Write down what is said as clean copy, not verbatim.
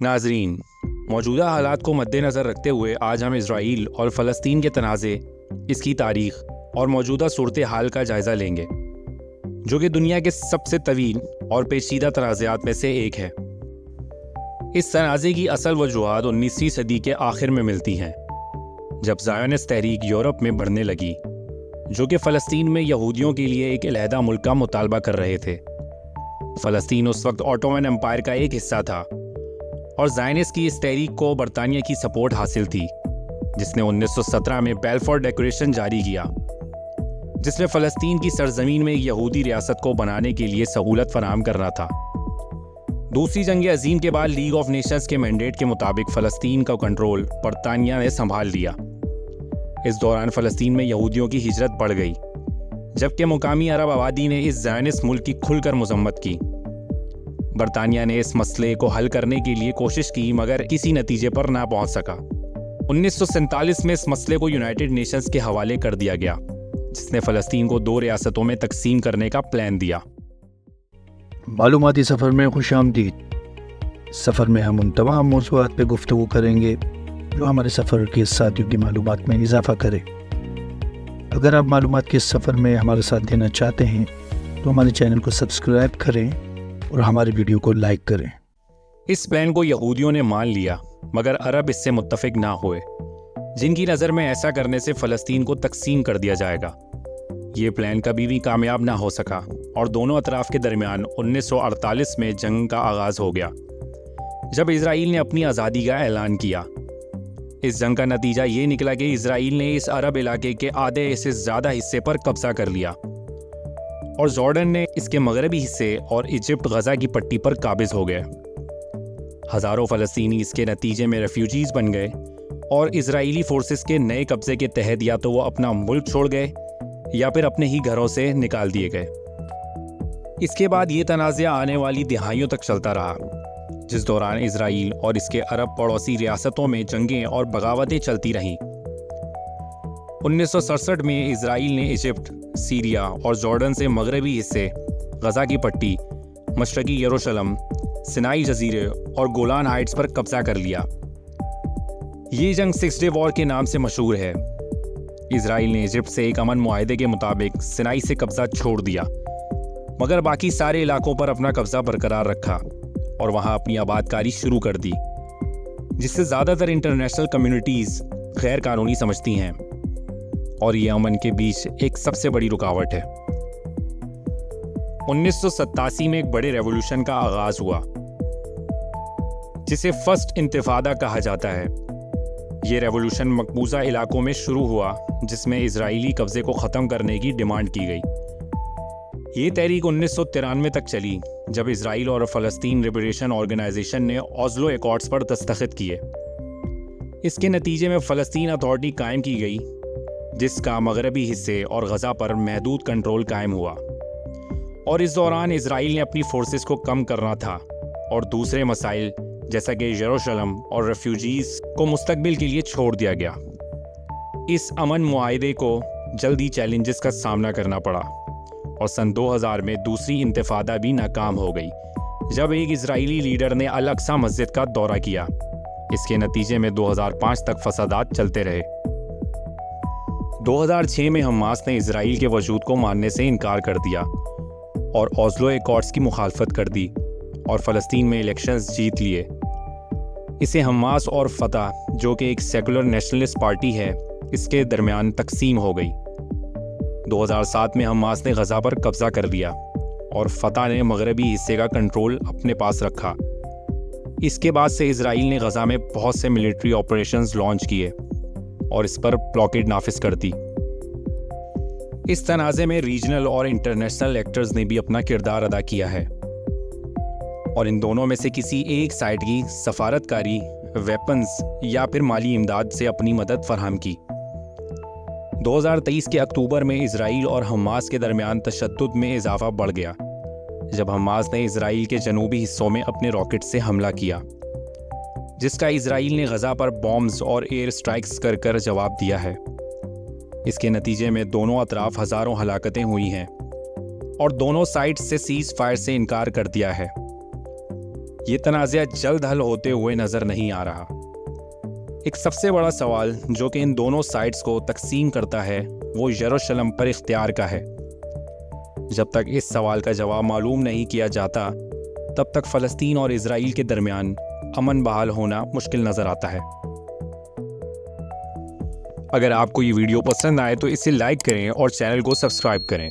ناظرین، موجودہ حالات کو مد نظر رکھتے ہوئے آج ہم اسرائیل اور فلسطین کے تنازع، اس کی تاریخ اور موجودہ صورتحال کا جائزہ لیں گے، جو کہ دنیا کے سب سے طویل اور پیچیدہ تنازعات میں سے ایک ہے۔ اس تنازع کی اصل وجوہات 19ویں صدی کے آخر میں ملتی ہیں، جب زائونسٹ تحریک یورپ میں بڑھنے لگی، جو کہ فلسطین میں یہودیوں کے لیے ایک علیحدہ ملک کا مطالبہ کر رہے تھے۔ فلسطین اس وقت آٹومن امپائر کا ایک حصہ تھا، اور زائونسٹ کی اس تحریک کو برطانیہ کی سپورٹ حاصل تھی، جس نے 1917 میں بیلفور ڈیکریشن جاری کیا، جس میں فلسطین کی سرزمین میں یہودی ریاست کو بنانے کے لیے سہولت فراہم کرنا تھا۔ دوسری جنگ عظیم کے بعد لیگ آف نیشنز کے مینڈیٹ کے مطابق فلسطین کا کنٹرول برطانیہ نے سنبھال لیا۔ اس دوران فلسطین میں یہودیوں کی ہجرت بڑھ گئی، جبکہ مقامی عرب آبادی نے اس زائونسٹ ملک کی کھل کر مذمت کی۔ برطانیہ نے اس مسئلے کو حل کرنے کے لیے کوشش کی، مگر کسی نتیجے پر نہ پہنچ سکا۔ 1947 میں اس مسئلے کو یونائٹڈ نیشنز کے حوالے کر دیا گیا، جس نے فلسطین کو 2 ریاستوں میں تقسیم کرنے کا پلان دیا۔ معلوماتی سفر میں خوش آمدید۔ سفر میں ہم ان تمام موضوعات پہ گفتگو کریں گے جو ہمارے سفر کے ساتھیوں کی معلومات میں اضافہ کرے۔ اگر آپ معلومات کے سفر میں ہمارے ساتھ دینا چاہتے ہیں تو ہمارے چینل کو سبسکرائب کریں اور ہماری ویڈیو کو لائک کریں۔ اس پلان کو یہودیوں نے مان لیا، مگر عرب اس سے متفق نہ ہوئے، جن کی نظر میں ایسا کرنے سے فلسطین کو تقسیم کر دیا جائے گا۔ یہ پلان کبھی بھی کامیاب نہ ہو سکا، اور دونوں اطراف کے درمیان 1948 میں جنگ کا آغاز ہو گیا، جب اسرائیل نے اپنی آزادی کا اعلان کیا۔ اس جنگ کا نتیجہ یہ نکلا کہ اسرائیل نے اس عرب علاقے کے آدھے سے زیادہ حصے پر قبضہ کر لیا، اور جارڈن نے اس کے مغربی حصے، اور ایجپٹ غزہ کی پٹی پر قابض ہو گئے۔ ہزاروں فلسطینی اس کے نتیجے میں ریفیوجیز بن گئے، اور اسرائیلی فورسز کے نئے قبضے کے تحت یا تو وہ اپنا ملک چھوڑ گئے یا پھر اپنے ہی گھروں سے نکال دیے گئے۔ اس کے بعد یہ تنازع آنے والی دہائیوں تک چلتا رہا، جس دوران اسرائیل اور اس کے عرب پڑوسی ریاستوں میں جنگیں اور بغاوتیں چلتی رہیں۔ 1967 میں اسرائیل نے ایجپٹ، سیریا اور جارڈن سے مغربی حصے، غزہ کی پٹی، مشرقی یروشلم، سینائی جزیرے اور گولان ہائٹس پر قبضہ کر لیا۔ یہ جنگ 6 ڈے وار کے نام سے مشہور ہے۔ اسرائیل نے ایجپٹ سے ایک امن معاہدے کے مطابق سینائی سے قبضہ چھوڑ دیا، مگر باقی سارے علاقوں پر اپنا قبضہ برقرار رکھا اور وہاں اپنی آباد کاری شروع کر دی، جس سے زیادہ تر انٹرنیشنل کمیونٹیز غیر قانونی سمجھتی ہیں، اور یہ امن کے بیچ ایک سب سے بڑی رکاوٹ ہے۔ 1987 میں ایک بڑے ریولوشن کا آغاز ہوا، جسے فرسٹ انتفاضہ کہا جاتا ہے۔ یہ ریولوشن مقبوضہ علاقوں میں شروع ہوا، جس میں اسرائیلی قبضے کو ختم کرنے کی ڈیمانڈ کی گئی۔ یہ تحریک 1993 تک چلی، جب اسرائیل اور فلسطین لبریشن آرگنائزیشن نے اوسلو ایکارڈز پر دستخط کیے۔ اس کے نتیجے میں فلسطین اتھارٹی قائم کی گئی، جس کا مغربی حصے اور غزہ پر محدود کنٹرول قائم ہوا، اور اس دوران اسرائیل نے اپنی فورسز کو کم کرنا تھا، اور دوسرے مسائل جیسا کہ یروشلم اور ریفیوجیز کو مستقبل کے لیے چھوڑ دیا گیا۔ اس امن معاہدے کو جلدی چیلنجز کا سامنا کرنا پڑا، اور سن 2000 میں دوسری انتفاضہ بھی ناکام ہو گئی، جب ایک اسرائیلی لیڈر نے الاقصی مسجد کا دورہ کیا۔ اس کے نتیجے میں 2005 تک فسادات چلتے رہے۔ 2006 میں حماس نے اسرائیل کے وجود کو ماننے سے انکار کر دیا اور اوسلو ایکارڈز کی مخالفت کر دی، اور فلسطین میں الیکشنز جیت لیے۔ اسے حماس اور فتح، جو کہ ایک سیکولر نیشنلسٹ پارٹی ہے، اس کے درمیان تقسیم ہو گئی۔ 2007 میں حماس نے غزہ پر قبضہ کر لیا، اور فتح نے مغربی حصے کا کنٹرول اپنے پاس رکھا۔ اس کے بعد سے اسرائیل نے غزہ میں بہت سے ملٹری آپریشنز لانچ کیے اور اس پر بلاکیڈ نافذ کر دی۔ اس تنازع میں ریجنل اور انٹرنیشنل ایکٹرز نے بھی اپنا کردار ادا کیا ہے، اور ان دونوں میں سے کسی ایک سائڈ کی سفارتکاری، ویپنز یا پھر مالی امداد سے اپنی مدد فراہم کی۔ 2023 کے اکتوبر میں اسرائیل اور حماس کے درمیان تشدد میں اضافہ بڑھ گیا، جب حماس نے اسرائیل کے جنوبی حصوں میں اپنے راکٹ سے حملہ کیا، جس کا اسرائیل نے غزہ پر بامز اور ایئر سٹرائکس کر جواب دیا ہے۔ اس کے نتیجے میں دونوں اطراف ہزاروں ہلاکتیں ہوئی ہیں، اور دونوں سائڈ سے سیز فائر سے انکار کر دیا ہے۔ یہ تنازع جلد حل ہوتے ہوئے نظر نہیں آ رہا۔ ایک سب سے بڑا سوال جو کہ ان دونوں سائٹس کو تقسیم کرتا ہے وہ یروشلم پر اختیار کا ہے۔ جب تک اس سوال کا جواب معلوم نہیں کیا جاتا تب تک فلسطین اور اسرائیل کے درمیان امن بحال ہونا مشکل نظر آتا ہے۔ اگر آپ کو یہ ویڈیو پسند آئے تو اسے لائک کریں اور چینل کو سبسکرائب کریں۔